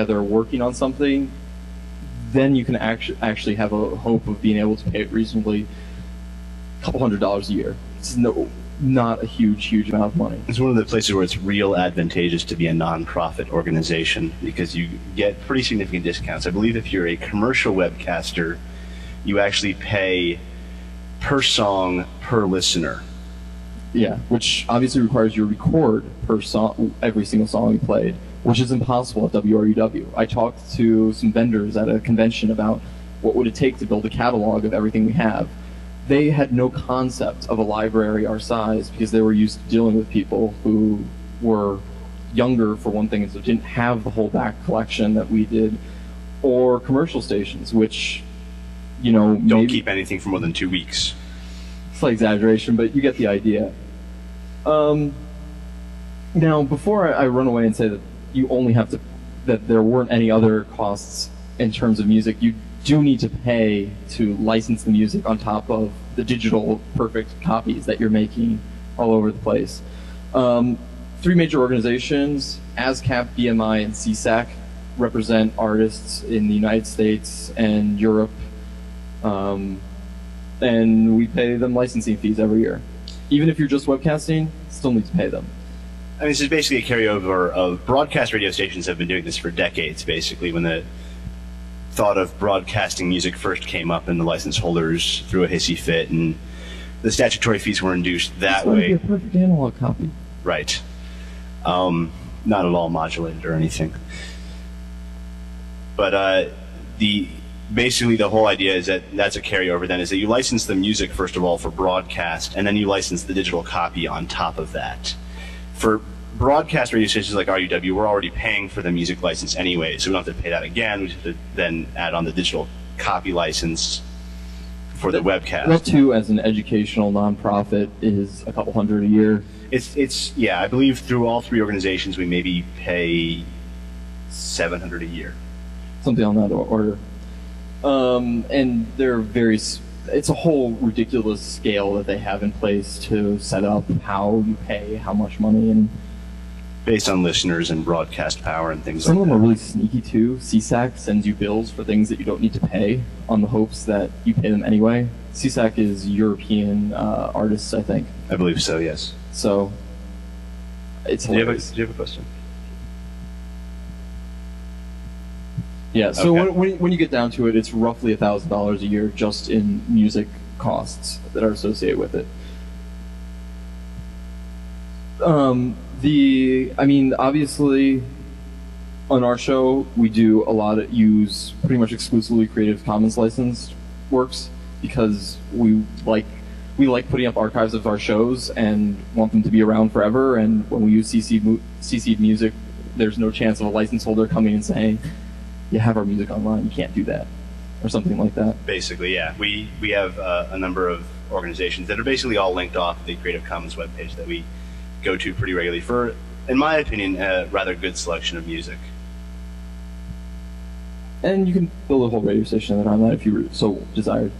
together working on something, then you can actually have a hope of being able to pay it reasonably a couple $100s a year. It's not a huge amount of money. It's one of the places where it's real advantageous to be a non-profit organization because you get pretty significant discounts. I believe if you're a commercial webcaster, you actually pay per song per listener. Yeah, which obviously requires you to record per song, every single song you played, which is impossible at WRUW. I talked to some vendors at a convention about what would it take to build a catalog of everything we have. They had no concept of a library our size because they were used to dealing with people who were younger, for one thing, and so didn't have the whole back collection that we did, or commercial stations, which, you know, don't keep anything for more than 2 weeks. Slight exaggeration, but you get the idea. Now, before I run away and say that you only have to, that there weren't any other costs in terms of music, you do need to pay to license the music on top of the digital perfect copies that you're making all over the place. 3 major organizations, ASCAP, BMI, and CSAC, represent artists in the United States and Europe, and we pay them licensing fees every year. Even if you're just webcasting, still need to pay them. I mean, this is basically a carryover of broadcast radio stations have been doing this for decades, basically, when the thought of broadcasting music first came up and the license holders threw a hissy fit and the statutory fees were induced that way. It's a perfect analog copy. Right. Not at all modulated or anything. But basically the whole idea is that that's a carryover then, is that you license the music first of all for broadcast and then you license the digital copy on top of that. For broadcast radio stations like RUW, we're already paying for the music license anyway, so we don't have to pay that again. We just have to then add on the digital copy license for the webcast. That too, as an educational nonprofit, is a couple $100 a year. It's yeah, I believe through all 3 organizations we maybe pay $700 a year. Something on that order. And they're it's a whole ridiculous scale that they have in place to set up how you pay, how much money, and based on listeners and broadcast power and things like that. Some of them are really sneaky too. CSAC sends you bills for things that you don't need to pay on the hopes that you pay them anyway. CSAC is European artists, I think. I believe so, yes. So it's hilarious. Do you have a question? Yeah, so okay. when you get down to it, it's roughly $1,000 a year just in music costs that are associated with it. I mean, obviously, on our show, we do a lot of use pretty much exclusively Creative Commons licensed works because we like putting up archives of our shows and want them to be around forever. And when we use CC'd music, there's no chance of a license holder coming and saying, "You have our music online, you can't do that," or something like that. Basically, yeah. We have a number of organizations that are basically all linked off the Creative Commons webpage that we go to pretty regularly for, in my opinion, a rather good selection of music. And you can build a whole radio station on that if you so desired.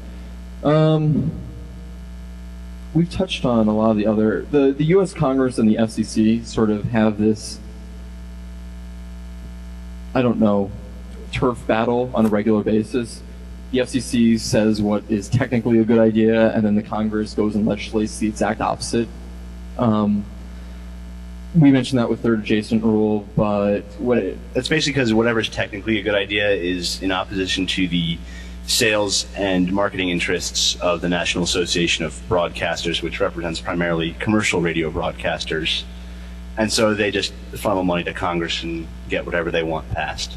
We've touched on a lot of the other... The U.S. Congress and the FCC sort of have this, I don't know, turf battle on a regular basis. The FCC says what is technically a good idea, and then the Congress goes and legislates the exact opposite. We mentioned that with third adjacent rule, but that's basically because whatever is technically a good idea is in opposition to the sales and marketing interests of the National Association of Broadcasters, which represents primarily commercial radio broadcasters. And so they just funnel money to Congress and get whatever they want passed.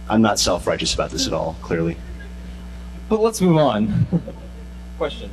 I'm not self-righteous about this at all, clearly. But let's move on. Question.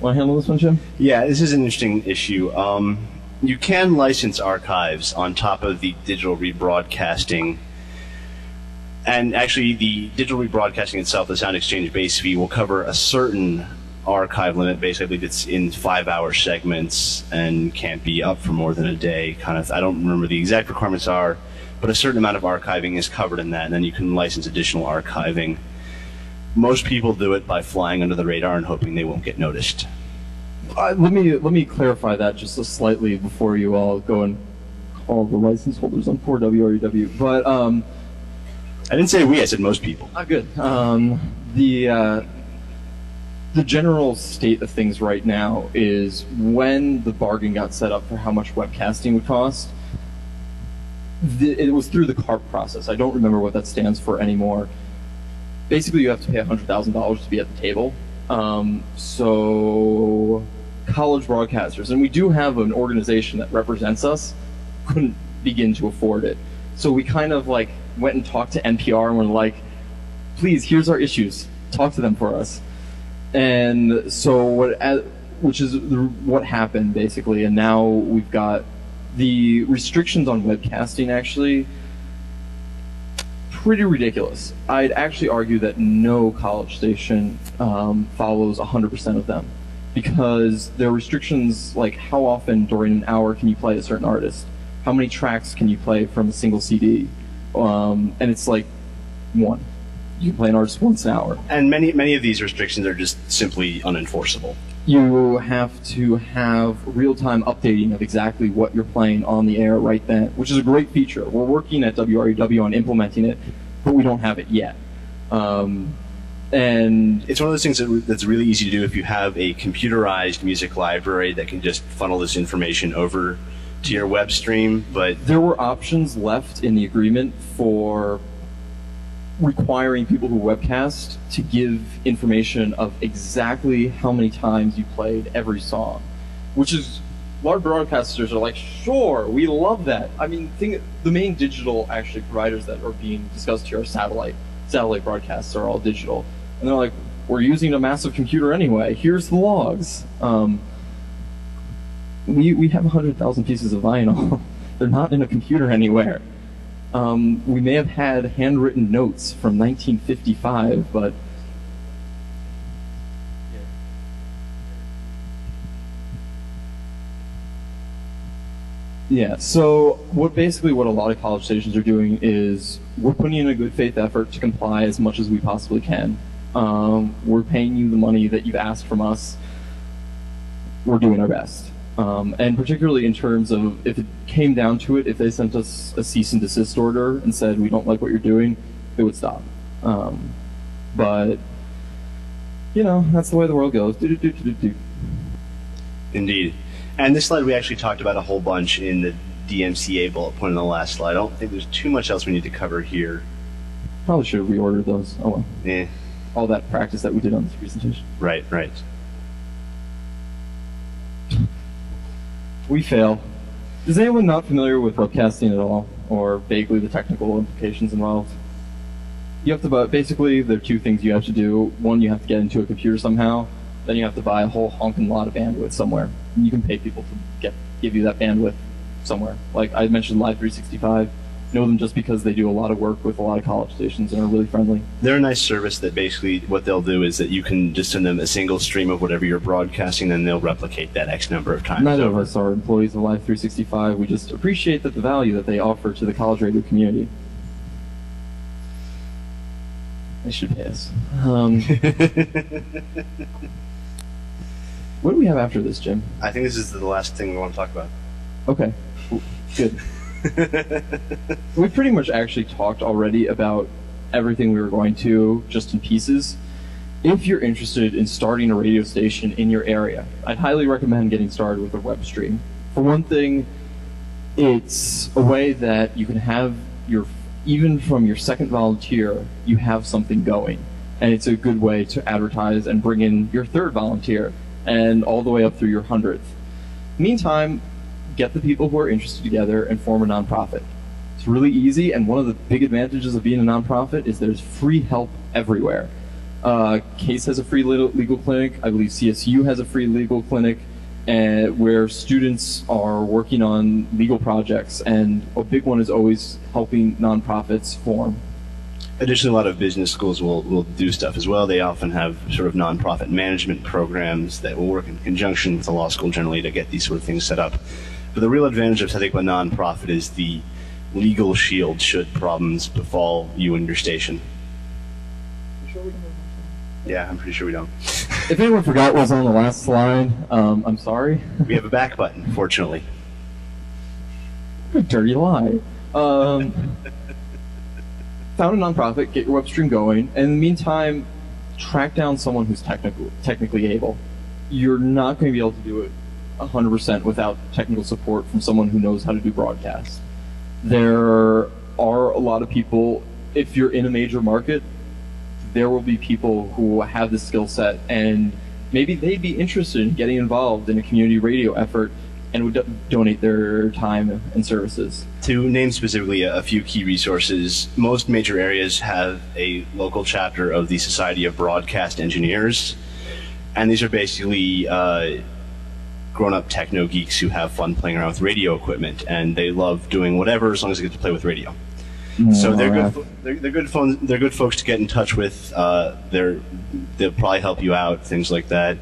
Want to handle this one, Jim? Yeah, this is an interesting issue. You can license archives on top of the digital rebroadcasting. And actually, the digital rebroadcasting itself, the Sound Exchange base fee, will cover a certain archive limit. Basically, it's in 5-hour segments and can't be up for more than a day. I don't remember the exact requirements are, but a certain amount of archiving is covered in that, and then you can license additional archiving. Most people do it by flying under the radar and hoping they won't get noticed. Let me clarify that just slightly before you all go and call the license holders on poor WRUW. But I didn't say we. I said most people. Good. The general state of things right now is when the bargain got set up for how much webcasting would cost, it was through the CARP process. I don't remember what that stands for anymore. Basically, you have to pay $100,000 to be at the table. So college broadcasters, and we do have an organization that represents us, couldn't begin to afford it. So we kind of like went and talked to NPR and were like, please, here's our issues. Talk to them for us. And so what happened basically, and now we've got the restrictions on webcasting actually pretty ridiculous. I'd actually argue that no college station follows 100% of them, because there are restrictions like how often during an hour can you play a certain artist, how many tracks can you play from a single CD, and it's like one. You can play an artist once an hour. And many of these restrictions are just simply unenforceable. You have to have real-time updating of exactly what you're playing on the air right then, which is a great feature. We're working at WRUW on implementing it, but we don't have it yet. And it's one of those things that's really easy to do if you have a computerized music library that can just funnel this information over to your web stream. But there were options left in the agreement for requiring people who webcast to give information of exactly how many times you played every song, which is, large broadcasters are like, sure, we love that. I mean, the main digital actually providers that are being discussed here are satellite broadcasts are all digital, and they're like, we're using a massive computer anyway, here's the logs. We have 100,000 pieces of vinyl. They're not in a computer anywhere. We may have had handwritten notes from 1955, but yeah. So what a lot of college stations are doing is we're putting in a good faith effort to comply as much as we possibly can. We're paying you the money that you've asked from us. We're doing our best. And particularly in terms of if it came down to it, if they sent us a cease and desist order and said, we don't like what you're doing, it would stop. But, you know, that's the way the world goes. Indeed. And this slide we actually talked about a whole bunch in the DMCA bullet point in the last slide. I don't think there's too much else we need to cover here. Probably should have reordered those. Oh well. Yeah. All that practice that we did on this presentation. Right. We fail. Is anyone not familiar with webcasting at all, or vaguely the technical implications involved? You have to basically, there are two things you have to do. One, you have to get into a computer somehow. Then you have to buy a whole honking lot of bandwidth somewhere. And you can pay people to give you that bandwidth somewhere. Like I mentioned Live 365. Know them just because they do a lot of work with a lot of college stations and are really friendly. They're a nice service that basically what they'll do is that you can just send them a single stream of whatever you're broadcasting, and they'll replicate that X number of times. Neither of us are employees of Live 365. We just appreciate the value that they offer to the college radio community. They should pay us. What do we have after this, Jim? I think this is the last thing we want to talk about. Okay, good. We pretty much actually talked already about everything we were going to, just in pieces. If you're interested in starting a radio station in your area, I'd highly recommend getting started with a web stream. For one thing, it's a way that you can have even from your second volunteer, you have something going. And it's a good way to advertise and bring in your third volunteer, and all the way up through your 100th. Meantime, get the people who are interested together and form a nonprofit. It's really easy, and one of the big advantages of being a nonprofit is there's free help everywhere. Case has a free legal clinic. I believe CSU has a free legal clinic, where students are working on legal projects, and a big one is always helping nonprofits form. Additionally, a lot of business schools will do stuff as well. They often have sort of nonprofit management programs that will work in conjunction with the law school generally to get these sort of things set up. But the real advantage of setting up a nonprofit is the legal shield should problems befall you and your station. Yeah, I'm pretty sure we don't. If anyone forgot what was on the last slide, I'm sorry. We have a back button, fortunately. Good dirty lie. Found a nonprofit, get your web stream going, and in the meantime, track down someone who's technically able. You're not going to be able to do it 100% without technical support from someone who knows how to do broadcast. There are a lot of people, if you're in a major market, there will be people who have the skill set, and maybe they'd be interested in getting involved in a community radio effort and would donate their time and services. To name specifically a few key resources, most major areas have a local chapter of the Society of Broadcast Engineers, and these are basically grown-up techno geeks who have fun playing around with radio equipment, and they love doing whatever as long as they get to play with radio. So they're good folks to get in touch with. They'll probably help you out, things like that.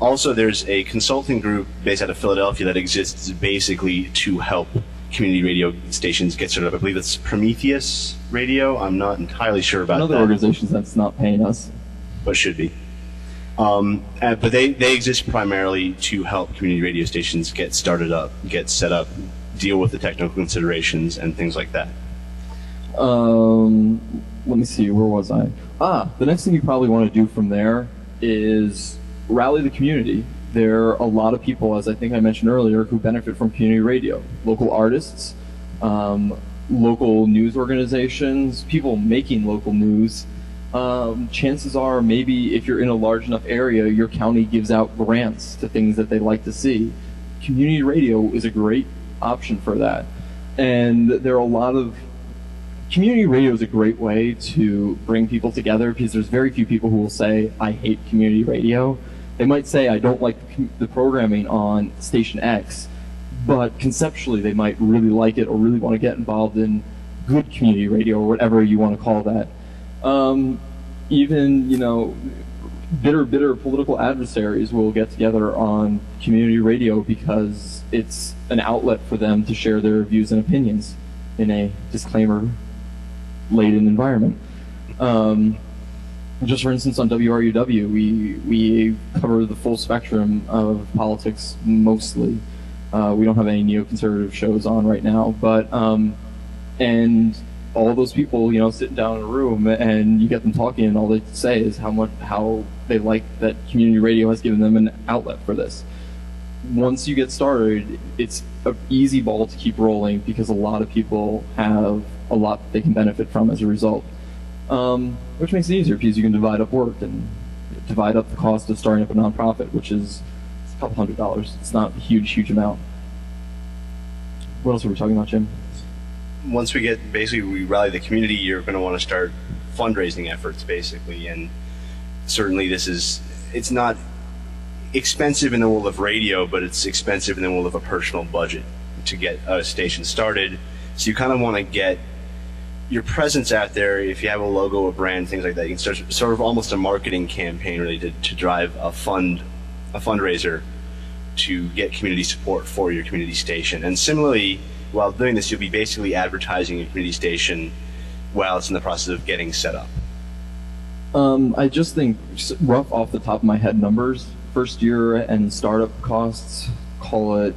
Also, there's a consulting group based out of Philadelphia that exists basically to help community radio stations get started up. I believe it's Prometheus Radio. I'm not entirely sure about another that. organization that's not paying us, but should be. But they exist primarily to help community radio stations get started up, get set up, deal with the technical considerations and things like that. Let me see, where was I? The next thing you probably want to do from there is rally the community. There are a lot of people, as I think I mentioned earlier, who benefit from community radio. Local artists, local news organizations, people making local news. Chances are, maybe if you're in a large enough area, your county gives out grants to things that they like to see. Community radio is a great option for that. And there are a lot of community radio is a great way to bring people together, because there's very few people who will say, I hate community radio. They might say, I don't like the programming on station X, but conceptually they might really like it or really want to get involved in good community radio or whatever you want to call that. Even, bitter political adversaries will get together on community radio because it's an outlet for them to share their views and opinions in a disclaimer-laden environment. Just for instance, on WRUW, we cover the full spectrum of politics mostly. We don't have any neoconservative shows on right now, but and all those people, sitting down in a room, and you get them talking, and all they say is how they like that community radio has given them an outlet for this. Once you get started, it's an easy ball to keep rolling because a lot of people have a lot they can benefit from as a result. Which makes it easier because you can divide up work and divide up the cost of starting up a nonprofit, which is a couple $100. It's not a huge amount. What else are we talking about, Jim? Once we rally the community, you're going to want to start fundraising efforts, basically, and certainly it's not expensive in the world of radio, but it's expensive in the world of a personal budget to get a station started. So you kind of want to get your presence out there. If you have a logo, a brand, things like that, you can start sort of almost a marketing campaign really to drive a fundraiser to get community support for your community station. And similarly, while doing this, you'll be basically advertising your community station while it's in the process of getting set up. I just think, rough off the top of my head numbers, first year and startup costs, call it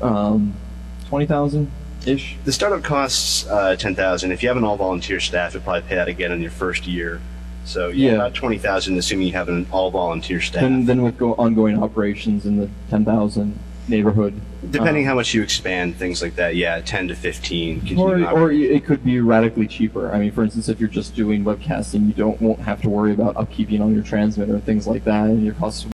20,000-ish. The startup costs $10,000. If you have an all-volunteer staff, you'll probably pay that again in your first year. So yeah, about $20,000, assuming you have an all-volunteer staff. Then with ongoing operations in the 10,000 neighborhood. Depending how much you expand, things like that, yeah, 10 to 15. Or it could be radically cheaper. I mean, for instance, if you're just doing webcasting, you won't have to worry about upkeeping on your transmitter and things like that, and your costs